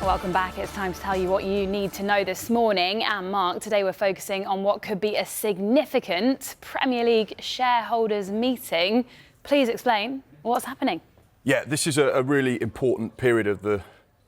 Welcome back. It's time to tell you what you need to know this morning. And Mark, today we're focusing on what could be a significant Premier League shareholders meeting. Please explain what's happening. Yeah, this is a really important period of the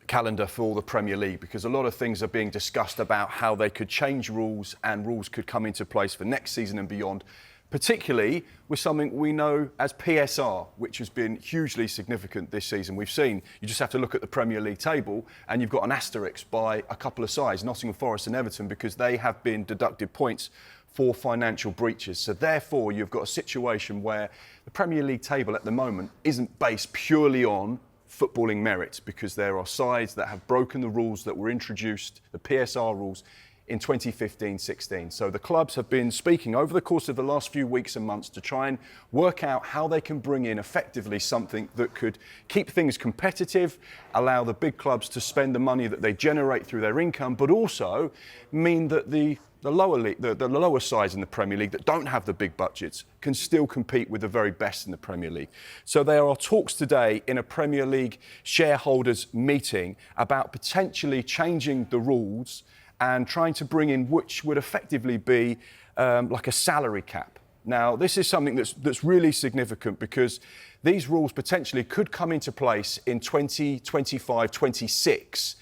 calendar for the Premier League because a lot of things are being discussed about how they could change rules and rules could come into place for next season and beyond, particularly with something we know as PSR, which has been hugely significant this season. We've seen, you just have to look at the Premier League table and you've got an asterisk by a couple of sides, Nottingham Forest and Everton, because they have been deducted points for financial breaches. So therefore, you've got a situation where the Premier League table at the moment isn't based purely on footballing merit, because there are sides that have broken the rules that were introduced, the PSR rules, in 2015-16. So the clubs have been speaking over the course of the last few weeks and months to try and work out how they can bring in effectively something that could keep things competitive, allow the big clubs to spend the money that they generate through their income, but also mean that the lower sides in the Premier League that don't have the big budgets can still compete with the very best in the Premier League. So there are talks today in a Premier League shareholders meeting about potentially changing the rules and trying to bring in which would effectively be like a salary cap. Now, this is something that's really significant because these rules potentially could come into place in 2025, 26.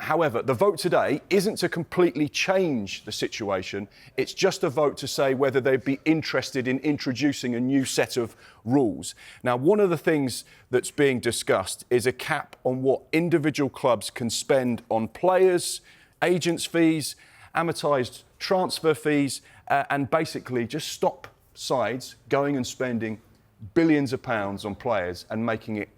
However, the vote today isn't to completely change the situation. It's just a vote to say whether they'd be interested in introducing a new set of rules. Now, one of the things that's being discussed is a cap on what individual clubs can spend on players, agents' fees, amortised transfer fees, and basically just stop sides going and spending billions of pounds on players and making it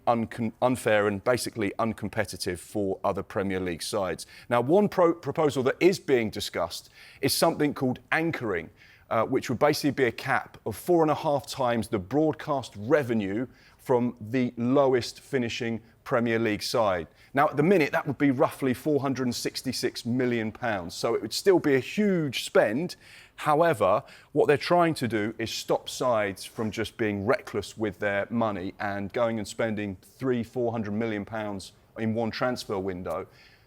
unfair and basically uncompetitive for other Premier League sides. Now, one proposal that is being discussed is something called anchoring, which would basically be a cap of 4.5 times the broadcast revenue from the lowest finishing Premier League side. Now, at the minute, that would be roughly £466 million. So it would still be a huge spend. However, what they're trying to do is stop sides from just being reckless with their money and going and spending £300-400 million in one transfer window.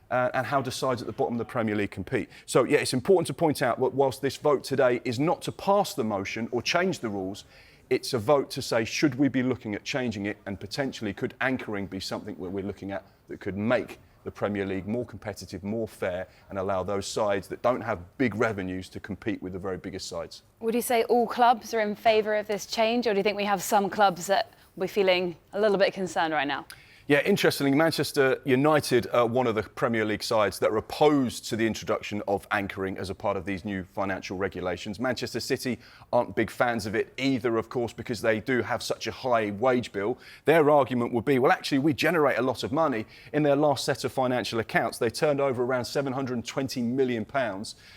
And how do sides at the bottom of the Premier League compete? So, yeah, it's important to point out that whilst this vote today is not to pass the motion or change the rules, it's a vote to say, should we be looking at changing it, and potentially could anchoring be something that we're looking at that could make the Premier League more competitive, more fair, and allow those sides that don't have big revenues to compete with the very biggest sides. Would you say all clubs are in favour of this change, or do you think we have some clubs that we're feeling a little bit concerned right now? Yeah, interestingly, Manchester United are one of the Premier League sides that are opposed to the introduction of anchoring as a part of these new financial regulations. Manchester City aren't big fans of it either, of course, because they do have such a high wage bill. Their argument would be, well, actually, we generate a lot of money. In their last set of financial accounts, they turned over around £720 million.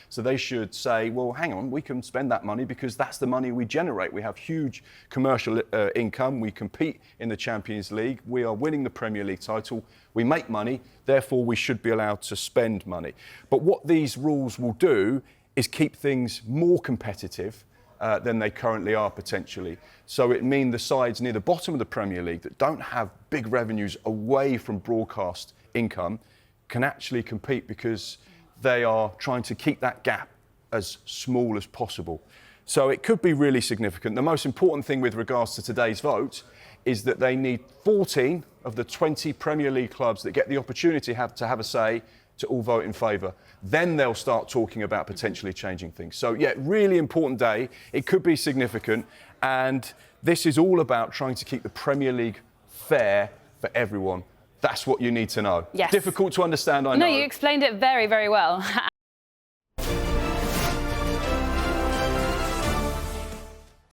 So they should say, well, hang on, we can spend that money because that's the money we generate. We have huge commercial income. We compete in the Champions League. We are winning the Premier League title. We make money, therefore we should be allowed to spend money. But what these rules will do is keep things more competitive than they currently are potentially. So it means the sides near the bottom of the Premier League that don't have big revenues away from broadcast income can actually compete because they are trying to keep that gap as small as possible. So it could be really significant. The most important thing with regards to today's vote is that they need 14 of the 20 Premier League clubs that get the opportunity to have a say to all vote in favour. Then they'll start talking about potentially changing things. So, yeah, really important day. It could be significant. And this is all about trying to keep the Premier League fair for everyone. That's what you need to know. Yes. Difficult to understand, I know. No, you explained it very, very well.